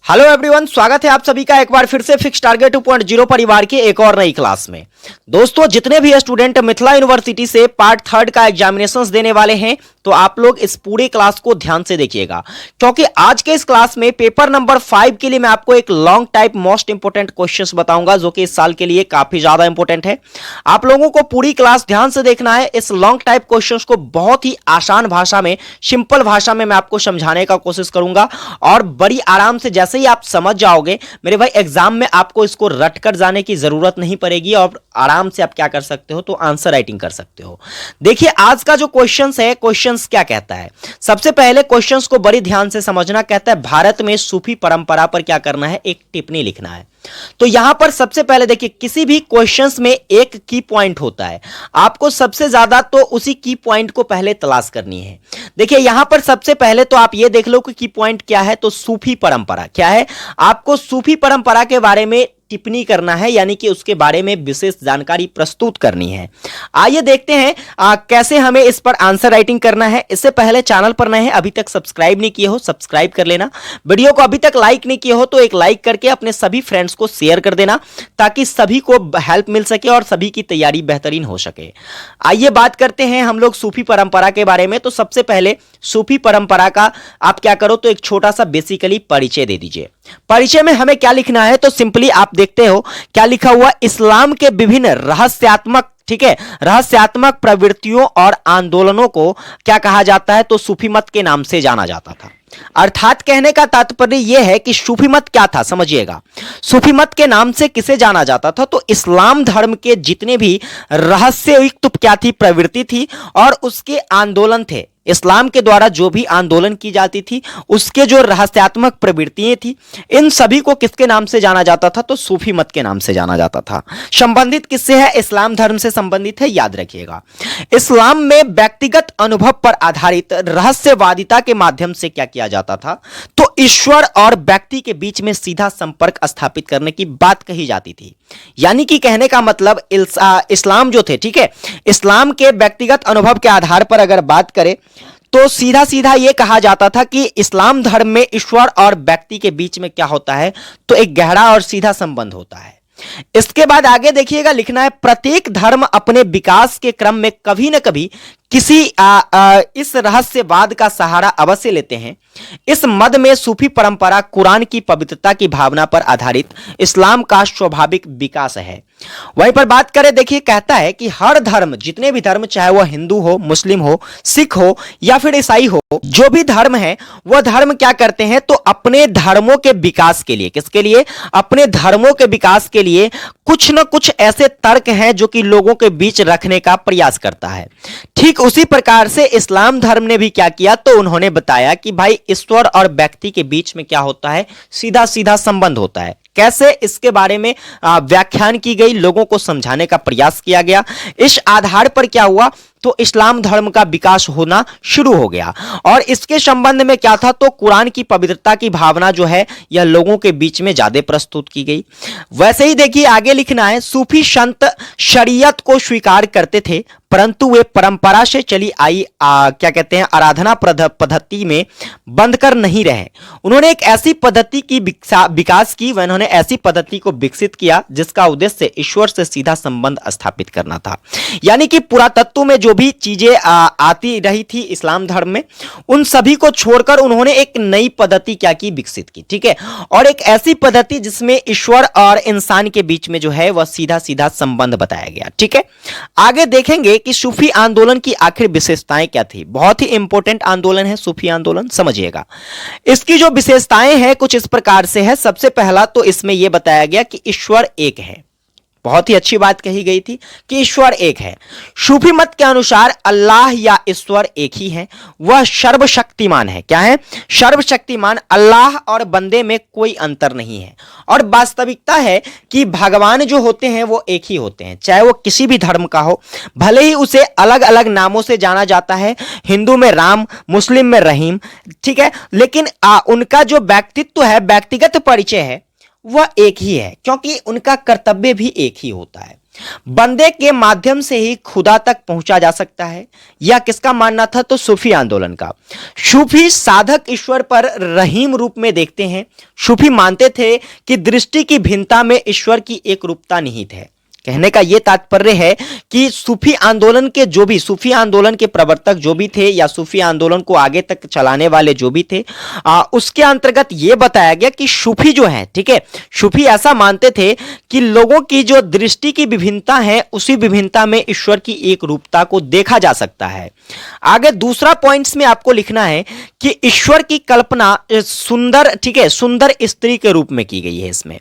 Hello everyone, स्वागत है आप सभी का एक बार फिर से फिक्स टारगेट 2.0 परिवार की एक और नई क्लास में। दोस्तों, जितने भी स्टूडेंट मिथिला यूनिवर्सिटी से पार्ट 3 का एग्जामिनेशंस देने वाले हैं, तो आप लोग इस पूरी क्लास को ध्यान से देखिएगा, क्योंकि आज के इस क्लास में पेपर नंबर 5 के लिए मैं आपको एक long type most important questions बताऊंगा, जो कि इस साल के लिए काफी ज्यादा इंपोर्टेंट है। आप लोगों को पूरी क्लास ध्यान से देखना है। इस लॉन्ग टाइप क्वेश्चंस को बहुत ही आसान भाषा में, सिंपल भाषा में मैं आपको समझाने का कोशिश करूंगा, और बड़ी आराम से जैसे ही आप समझ जाओगे मेरे भाई, एग्जाम में आपको इसको रट कर जाने की जरूरत नहीं पड़ेगी, और आराम से आप क्या कर सकते हो, तो आंसर राइटिंग कर सकते हो। देखिए, आज का जो क्वेश्चंस है, क्वेश्चंस क्या कहता है। सबसे पहले क्वेश्चंस को बड़ी ध्यान से समझना। कहता है भारत में सूफी परंपरा पर क्या करना है, एक टिप्पणी लिखना है। तो यहां पर सबसे पहले देखिए, किसी भी क्वेश्चंस में एक की पॉइंट होता है, आपको सबसे ज्यादा तो उसी की पॉइंट को पहले तलाश करनी है। देखिए, यहां पर सबसे पहले तो आप ये देख लो कि की पॉइंट क्या है, तो सूफी परंपरा क्या है। आपको सूफी परंपरा के बारे में टिप्पणी करना है, यानी कि उसके बारे में विशेष जानकारी प्रस्तुत करनी है। आइए देखते हैं कैसे हमें इस पर आंसर राइटिंग करना है। इससे पहले चैनल पर नए हैं, अभी तक सब्सक्राइब नहीं किए हो, सब्सक्राइब कर लेना। वीडियो को अभी तक लाइक नहीं किए हो तो एक लाइक करके अपने सभी फ्रेंड्स को शेयर कर देना, ताकि सभी को हेल्प मिल सके और सभी की तैयारी बेहतरीन हो सके। आइए बात करते हैं हम लोग सूफी परंपरा के बारे में। तो सबसे पहले सूफी परंपरा का आप क्या करो, तो एक छोटा सा बेसिकली परिचय दे दीजिए। परिचय में हमें क्या लिखना है, तो सिंपली आप देखते हो क्या लिखा हुआ, इस्लाम के विभिन्न रहस्यात्मक, ठीक है, रहस्यात्मक प्रवृत्तियों और आंदोलनों को क्या कहा जाता है, तो सूफी मत के नाम से जाना जाता था। अर्थात कहने का तात्पर्य यह है कि सूफी मत क्या था, समझिएगा। सूफी मत के नाम से किसे जाना जाता था, तो इस्लाम धर्म के जितने भी रहस्ययुक्त क्या थी, प्रवृत्ति थी, और उसके आंदोलन थे। इस्लाम के द्वारा जो भी आंदोलन की जाती थी, उसके जो रहस्यात्मक प्रवृत्तियां थी, इन सभी को किसके नाम से जाना जाता था, तो सूफी मत के नाम से जाना जाता था। संबंधित किससे है, इस्लाम धर्म से संबंधित है, याद रखिएगा। इस्लाम में व्यक्तिगत अनुभव पर आधारित रहस्यवादिता के माध्यम से क्या किया जाता था, तो ईश्वर और व्यक्ति के बीच में सीधा संपर्क स्थापित करने की बात कही जाती थी। यानी कि कहने का मतलब, इस्लाम जो थे, ठीक है, इस्लाम के व्यक्तिगत अनुभव के आधार पर अगर बात करें तो सीधा सीधा यह कहा जाता था कि इस्लाम धर्म में ईश्वर और व्यक्ति के बीच में क्या होता है, तो एक गहरा और सीधा संबंध होता है। इसके बाद आगे देखिएगा, लिखना है प्रत्येक धर्म अपने विकास के क्रम में कभी न कभी किसी इस रहस्यवाद का सहारा अवश्य लेते हैं। इस मद में सूफी परंपरा कुरान की पवित्रता की भावना पर आधारित इस्लाम का स्वाभाविक विकास है। वहीं पर बात करें, देखिए कहता है कि हर धर्म, जितने भी धर्म, चाहे वह हिंदू हो, मुस्लिम हो, सिख हो या फिर ईसाई हो, जो भी धर्म है वह धर्म क्या करते हैं, तो अपने धर्मों के विकास के लिए, किसके लिए, अपने धर्मों के विकास के लिए कुछ न कुछ ऐसे तर्क हैं जो कि लोगों के बीच रखने का प्रयास करता है। ठीक उसी प्रकार से इस्लाम धर्म ने भी क्या किया, तो उन्होंने बताया कि भाई ईश्वर और व्यक्ति के बीच में क्या होता है, सीधा सीधा संबंध होता है। कैसे, इसके बारे में व्याख्यान की गई, लोगों को समझाने का प्रयास किया गया। इस आधार पर क्या हुआ, तो इस्लाम धर्म का विकास होना शुरू हो गया। और इसके संबंध में क्या था, तो कुरान की पवित्रता की भावना जो है यह लोगों के बीच में ज्यादा प्रस्तुत की गई। वैसे ही देखिए आगे लिखना है, सूफी संत शरीयत को स्वीकार करते थे, परंतु वे परंपरा से चली आई क्या कहते हैं, आराधना पद्धति में बंद कर नहीं रहे। उन्होंने एक ऐसी पद्धति की विकास की, उन्होंने ऐसी पद्धति को विकसित किया जिसका उद्देश्य ईश्वर से सीधा संबंध स्थापित करना था। यानी कि पुरातत्व में जो भी चीजें आती रही थी इस्लाम धर्म में, उन सभी को छोड़कर उन्होंने एक नई पद्धति क्या की, विकसित की, ठीक है, और एक ऐसी पद्धति जिसमें ईश्वर और इंसान के बीच में जो है वह सीधा सीधा संबंध बताया गया। ठीक है, आगे देखेंगे कि सूफी आंदोलन की आखिर विशेषताएं क्या थी। बहुत ही इंपॉर्टेंट आंदोलन है सूफी आंदोलन, समझिएगा। इसकी जो विशेषताएं हैं कुछ इस प्रकार से है। सबसे पहला तो इसमें यह बताया गया कि ईश्वर एक है। बहुत ही अच्छी बात कही गई थी कि ईश्वर एक है। सूफी मत के अनुसार अल्लाह या ईश्वर एक ही है, वह सर्वशक्तिमान है। क्या है, सर्वशक्तिमान। अल्लाह और बंदे में कोई अंतर नहीं है। और वास्तविकता है कि भगवान जो होते हैं वो एक ही होते हैं, चाहे वो किसी भी धर्म का हो, भले ही उसे अलग अलग नामों से जाना जाता है, हिंदू में राम, मुस्लिम में रहीम, ठीक है, लेकिन उनका जो व्यक्तित्व है, व्यक्तिगत परिचय है, वह एक ही है, क्योंकि उनका कर्तव्य भी एक ही होता है। बंदे के माध्यम से ही खुदा तक पहुंचा जा सकता है। यह किसका मानना था? तो सूफी आंदोलन का। सूफी साधक ईश्वर पर रहीम रूप में देखते हैं। सूफी मानते थे कि दृष्टि की भिन्नता में ईश्वर की एक रूपता निहित है। कहने का यह तात्पर्य है कि सूफी आंदोलन के जो भी सूफी आंदोलन के प्रवर्तक जो भी थे या सूफी आंदोलन को आगे तक चलाने वाले जो भी थे, उसके अंतर्गत यह बताया गया कि सूफी जो है, ठीक है, सूफी ऐसा मानते थे कि लोगों की जो दृष्टि की विभिन्नता है उसी विभिन्नता में ईश्वर की एक रूपता को देखा जा सकता है। आगे दूसरा पॉइंट्स में आपको लिखना है कि ईश्वर की कल्पना सुंदर, ठीक है, सुंदर स्त्री के रूप में की गई है। इसमें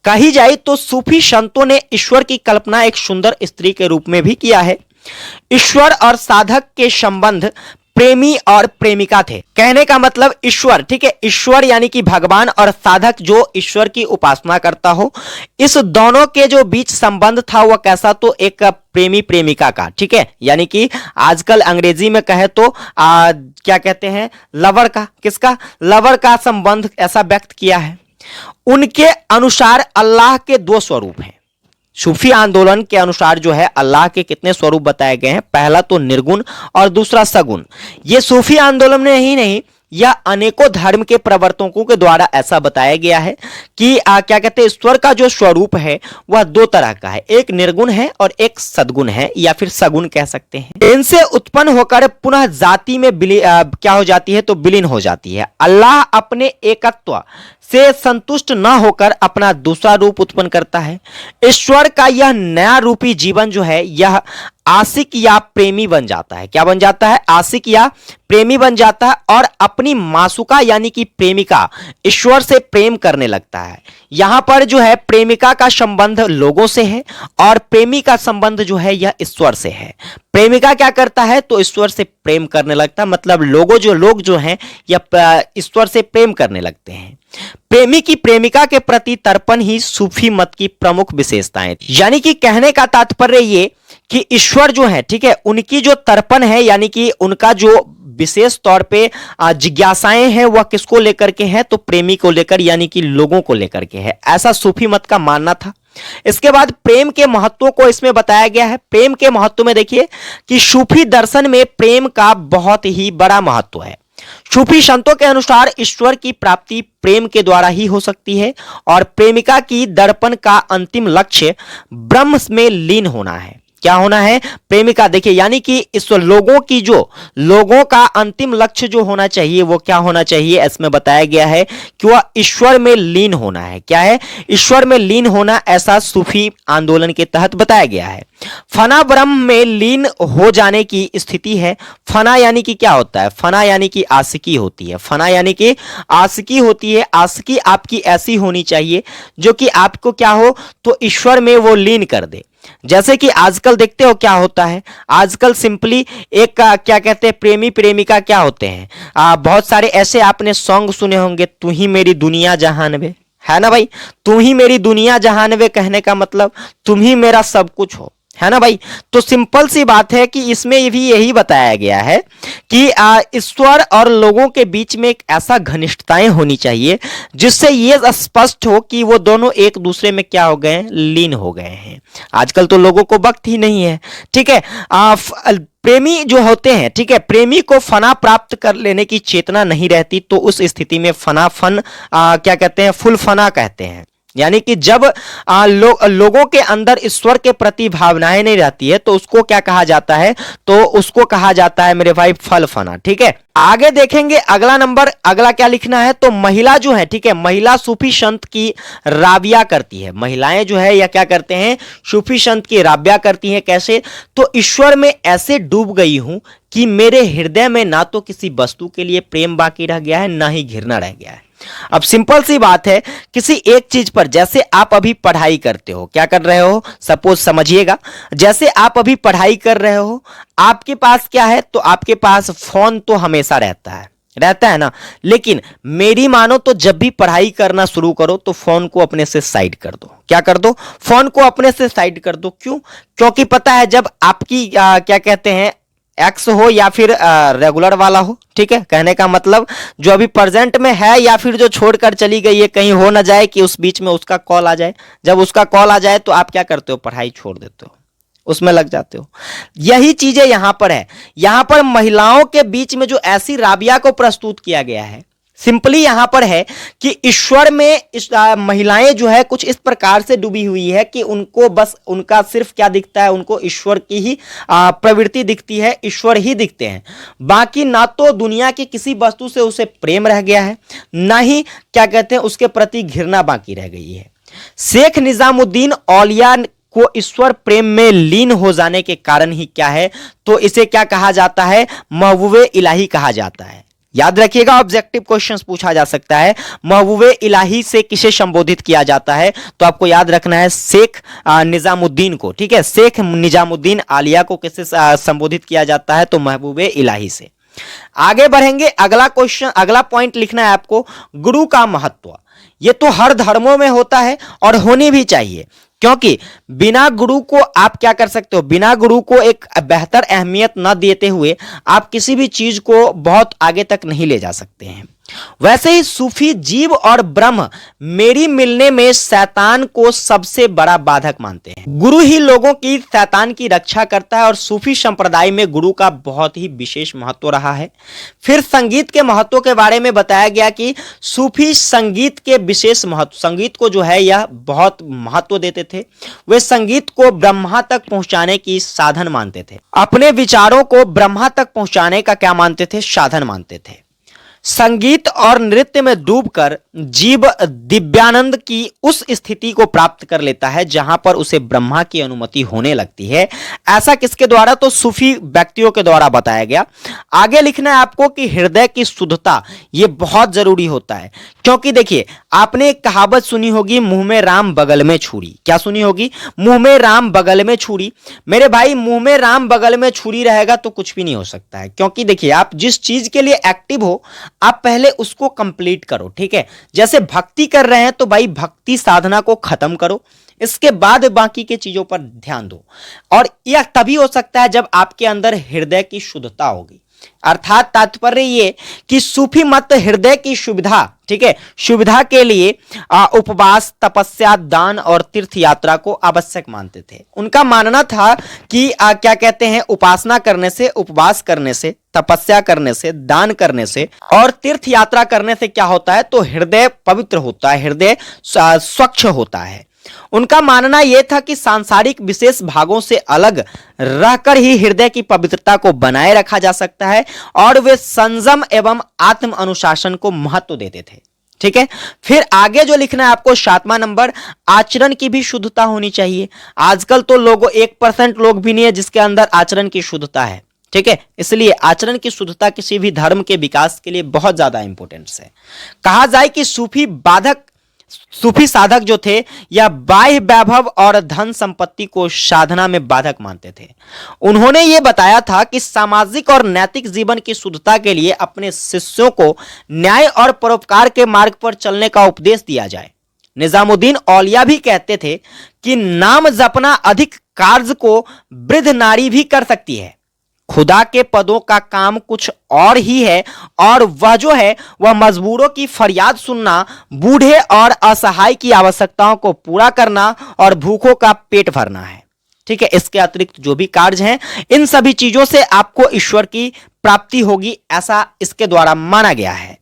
कही जाए तो सूफी संतों ने ईश्वर की कल्पना एक सुंदर स्त्री के रूप में भी किया है। ईश्वर और साधक के संबंध प्रेमी और प्रेमिका थे। कहने का मतलब ईश्वर, ठीक है, ईश्वर यानी कि भगवान और साधक जो ईश्वर की उपासना करता हो, इस दोनों के जो बीच संबंध था वह कैसा? तो एक प्रेमी प्रेमिका का, ठीक है, यानी कि आजकल अंग्रेजी में कहे तो क्या कहते हैं, लवर का। किसका? लवर का संबंध ऐसा व्यक्त किया है। उनके अनुसार अल्लाह के दो स्वरूप हैं। सूफी आंदोलन के अनुसार जो है अल्लाह के कितने स्वरूप बताए गए हैं? पहला तो निर्गुण और दूसरा सगुण। ये सूफी आंदोलन में ही नहीं, यह अनेकों धर्म के प्रवर्तकों के द्वारा ऐसा बताया गया है कि क्या कहते हैं, ईश्वर का जो स्वरूप है वह दो तरह का है, एक निर्गुण है और एक सद्गुण है या फिर सगुण कह सकते हैं। इनसे उत्पन्न होकर पुनः जाति में क्या हो जाती है? तो विलीन हो जाती है। अल्लाह अपने एकत्व से संतुष्ट न होकर अपना दूसरा रूप उत्पन्न करता है। ईश्वर का यह नया रूपी जीवन जो है यह आशिक या प्रेमी बन जाता है। क्या बन जाता है? आशिक या प्रेमी बन जाता है और अपनी मासूका यानी कि प्रेमिका ईश्वर से प्रेम करने लगता है। यहां पर जो है प्रेमिका का संबंध लोगों से है और प्रेमी का संबंध जो है यह ईश्वर से है। प्रेमिका क्या करता है? तो ईश्वर से प्रेम करने लगता है, मतलब लोग जो हैं यह ईश्वर से प्रेम करने लगते हैं। प्रेमी की प्रेमिका के प्रति तर्पण ही सूफी मत की प्रमुख विशेषताएं थी। यानी कि कहने का तात्पर्य ये कि ईश्वर जो है, ठीक है, उनकी जो तर्पण है यानी कि उनका जो विशेष तौर पे जिज्ञासाएं हैं वह किसको लेकर के है? तो प्रेमी को लेकर यानी कि लोगों को लेकर के है। ऐसा सूफी मत का मानना था। इसके बाद प्रेम के महत्व को इसमें बताया गया है। प्रेम के महत्व में देखिए कि सूफी दर्शन में प्रेम का बहुत ही बड़ा महत्व है। सूफी संतों के अनुसार ईश्वर की प्राप्ति प्रेम के द्वारा ही हो सकती है और प्रेमिका की दर्पण का अंतिम लक्ष्य ब्रह्म में लीन होना है। क्या होना है? प्रेमिका, देखिए, यानी कि इस लोगों का अंतिम लक्ष्य जो होना चाहिए वो क्या होना चाहिए? इसमें बताया गया है कि वह ईश्वर में लीन होना है। क्या है? ईश्वर में लीन होना, ऐसा सूफी आंदोलन के तहत बताया गया है। फना ब्रह्म में लीन हो जाने की स्थिति है। फना यानी कि क्या होता है? फना यानी कि आशिकी होती है। फना यानी कि आशिकी होती है। आशिकी आपकी ऐसी होनी चाहिए जो कि आपको क्या हो? तो ईश्वर में वो लीन कर दे। जैसे कि आजकल देखते हो क्या होता है, आजकल सिंपली एक क्या कहते हैं, प्रेमी प्रेमिका क्या होते हैं, बहुत सारे ऐसे आपने सॉन्ग सुने होंगे, तू ही मेरी दुनिया जहान वे, है ना भाई? तू ही मेरी दुनिया जहान वे कहने का मतलब तुम ही मेरा सब कुछ हो, है ना भाई? तो सिंपल सी बात है कि इसमें भी यही बताया गया है कि ईश्वर और लोगों के बीच में एक ऐसा घनिष्ठताएं होनी चाहिए जिससे ये स्पष्ट हो कि वो दोनों एक दूसरे में क्या हो गए हैं? लीन हो गए हैं। आजकल तो लोगों को वक्त ही नहीं है, ठीक है। प्रेमी जो होते हैं, ठीक है, प्रेमी को फना प्राप्त कर लेने की चेतना नहीं रहती, तो उस स्थिति में क्या कहते हैं, फुल फना कहते हैं। यानी कि जब लोगों के अंदर ईश्वर के प्रति भावनाएं नहीं रहती है तो उसको क्या कहा जाता है? तो उसको कहा जाता है मेरे भाई फल फना। ठीक है, आगे देखेंगे अगला क्या लिखना है? तो महिला जो है, ठीक है, महिला सूफी संत की राबिया करती है। महिलाएं जो है या क्या करते हैं? सूफी संत की राबिया करती हैं। कैसे? तो ईश्वर में ऐसे डूब गई हूं कि मेरे हृदय में ना तो किसी वस्तु के लिए प्रेम बाकी रह गया है, ना ही घृणा रह गया है। अब सिंपल सी बात है, किसी एक चीज पर, जैसे आप अभी पढ़ाई करते हो, क्या कर रहे हो? सपोज समझिएगा, जैसे आप अभी पढ़ाई कर रहे हो, आपके पास क्या है? तो आपके पास फोन तो हमेशा रहता है ना। लेकिन मेरी मानो तो जब भी पढ़ाई करना शुरू करो तो फोन को अपने से साइड कर दो। क्या कर दो? फोन को अपने से साइड कर दो। क्यों? क्योंकि पता है जब आपकी क्या कहते हैं, एक्स हो या फिर रेगुलर वाला हो, ठीक है। कहने का मतलब जो अभी प्रेजेंट में है या फिर जो छोड़कर चली गई है, कहीं हो ना जाए कि उस बीच में उसका कॉल आ जाए। जब उसका कॉल आ जाए तो आप क्या करते हो, पढ़ाई छोड़ देते हो, उसमें लग जाते हो। यही चीजें यहां पर है। यहां पर महिलाओं के बीच में जो ऐसी राबिया को प्रस्तुत किया गया है, सिंपली यहां पर है कि ईश्वर में महिलाएं जो है कुछ इस प्रकार से डूबी हुई है कि उनको बस उनका सिर्फ क्या दिखता है, उनको ईश्वर की ही प्रवृत्ति दिखती है, ईश्वर ही दिखते हैं। बाकी ना तो दुनिया की किसी वस्तु से उसे प्रेम रह गया है, ना ही क्या कहते हैं उसके प्रति घृणा बाकी रह गई है। शेख निजामुद्दीन औलिया को ईश्वर प्रेम में लीन हो जाने के कारण ही क्या है, तो इसे क्या कहा जाता है, महबूबे इलाही कहा जाता है। याद रखिएगा, ऑब्जेक्टिव क्वेश्चंस पूछा जा सकता है। महबूबे इलाही से किसे संबोधित किया जाता है, तो आपको याद रखना है शेख निजामुद्दीन को, ठीक है। शेख निजामुद्दीन आलिया को किससे संबोधित किया जाता है, तो महबूबे इलाही से। आगे बढ़ेंगे, अगला क्वेश्चन, अगला पॉइंट लिखना है आपको, गुरु का महत्व। यह तो हर धर्मों में होता है और होनी भी चाहिए, क्योंकि बिना गुरु को आप क्या कर सकते हो, बिना गुरु को एक बेहतर अहमियत न देते हुए आप किसी भी चीज को बहुत आगे तक नहीं ले जा सकते हैं। वैसे ही सूफी जीव और ब्रह्म मेरी मिलने में शैतान को सबसे बड़ा बाधक मानते हैं। गुरु ही लोगों की शैतान की रक्षा करता है और सूफी संप्रदाय में गुरु का बहुत ही विशेष महत्व रहा है। फिर संगीत के महत्व के बारे में बताया गया कि सूफी संगीत के विशेष महत्व, संगीत को जो है यह बहुत महत्व देते थे। वे संगीत को ब्रह्मा तक पहुंचाने की साधन मानते थे, अपने विचारों को ब्रह्मा तक पहुंचाने का क्या मानते थे, साधन मानते थे। संगीत और नृत्य में डूबकर जीव दिव्यानंद की उस स्थिति को प्राप्त कर लेता है जहां पर उसे ब्रह्मा की अनुमति होने लगती है। ऐसा किसके द्वारा, तो सूफी व्यक्तियों के द्वारा बताया गया। आगे लिखना है आपको कि हृदय की शुद्धता यह बहुत जरूरी होता है, क्योंकि देखिए आपने एक कहावत सुनी होगी, मुंह में राम बगल में छुरी। क्या सुनी होगी, मुंह में राम बगल में छुरी। मेरे भाई, मुंह में राम बगल में छुरी रहेगा तो कुछ भी नहीं हो सकता है, क्योंकि देखिए आप जिस चीज के लिए एक्टिव हो आप पहले उसको कंप्लीट करो, ठीक है। जैसे भक्ति कर रहे हैं तो भाई भक्ति साधना को खत्म करो, इसके बाद बाकी के चीजों पर ध्यान दो। और यह तभी हो सकता है जब आपके अंदर हृदय की शुद्धता होगी। अर्थात तात्पर्य ये कि सूफी मत हृदय की सुविधा, ठीक है, सुविधा के लिए उपवास, तपस्या, दान और तीर्थ यात्रा को आवश्यक मानते थे। उनका मानना था कि क्या कहते हैं, उपासना करने से, उपवास करने से, तपस्या करने से, दान करने से और तीर्थ यात्रा करने से क्या होता है, तो हृदय पवित्र होता है, हृदय स्वच्छ होता है। उनका मानना यह था कि सांसारिक विशेष भागों से अलग रहकर ही हृदय की पवित्रता को बनाए रखा जा सकता है और वे संयम एवं आत्म अनुशासन को महत्व देते थे, ठीक है। फिर आगे जो लिखना है आपको 7वां नंबर, आचरण की भी शुद्धता होनी चाहिए। आजकल तो लोगों 1% लोग भी नहीं है जिसके अंदर आचरण की शुद्धता है, ठीक है। इसलिए आचरण की शुद्धता किसी भी धर्म के विकास के लिए बहुत ज्यादा इंपॉर्टेंट है। कहा जाए कि सूफी साधक जो थे या बाह्य वैभव और धन संपत्ति को साधना में बाधक मानते थे। उन्होंने यह बताया था कि सामाजिक और नैतिक जीवन की शुद्धता के लिए अपने शिष्यों को न्याय और परोपकार के मार्ग पर चलने का उपदेश दिया जाए। निजामुद्दीन औलिया भी कहते थे कि नाम जपना अधिक कार्य को वृद्ध नारी भी कर सकती है। खुदा के पदों का काम कुछ और ही है और वह जो है वह मजबूरों की फरियाद सुनना, बूढ़े और असहाय की आवश्यकताओं को पूरा करना और भूखों का पेट भरना है, ठीक है। इसके अतिरिक्त जो भी कार्य हैं, इन सभी चीजों से आपको ईश्वर की प्राप्ति होगी, ऐसा इसके द्वारा माना गया है।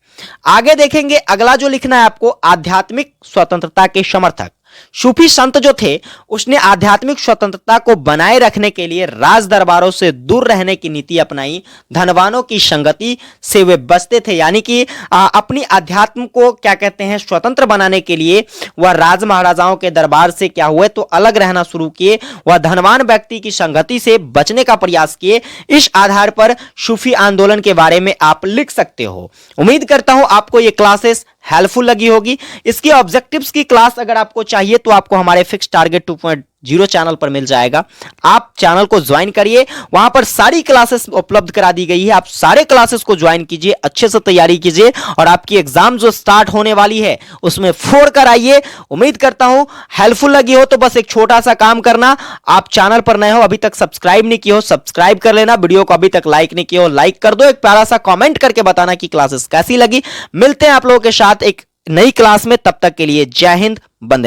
आगे देखेंगे, अगला जो लिखना है आपको, आध्यात्मिक स्वतंत्रता के समर्थक। सूफी संत जो थे उसने आध्यात्मिक स्वतंत्रता को बनाए रखने के लिए राज दरबारों से दूर रहने की नीति अपनाई। धनवानों की संगति से वे बचते थे, यानी कि अपनी अध्यात्म को क्या कहते हैं, स्वतंत्र बनाने के लिए वह राज महाराजाओं के दरबार से क्या हुए, तो अलग रहना शुरू किए। वह धनवान व्यक्ति की संगति से बचने का प्रयास किए। इस आधार पर सूफी आंदोलन के बारे में आप लिख सकते हो। उम्मीद करता हूं आपको ये क्लासेस हेल्पफुल लगी होगी। इसकी ऑब्जेक्टिव्स की क्लास अगर आपको चाहिए तो आपको हमारे फिक्स टारगेट 2.0 जीरो चैनल पर मिल जाएगा। आप चैनल को ज्वाइन करिए, वहां पर सारी क्लासेस उपलब्ध करा दी गई है। आप सारे क्लासेस को ज्वाइन कीजिए, अच्छे से तैयारी कीजिए और आपकी एग्जाम जो स्टार्ट होने वाली है उसमें फोड़ कर आइए। उम्मीद करता हूं हेल्पफुल लगी हो। तो बस एक छोटा सा काम करना, आप चैनल पर नए हो, अभी तक सब्सक्राइब नहीं किया हो, सब्सक्राइब कर लेना। वीडियो को अभी तक लाइक नहीं किया हो, लाइक कर दो। एक प्यारा सा कमेंट करके बताना कि क्लासेस कैसी लगी। मिलते हैं आप लोगों के साथ एक नई क्लास में, तब तक के लिए जय हिंद, वंदे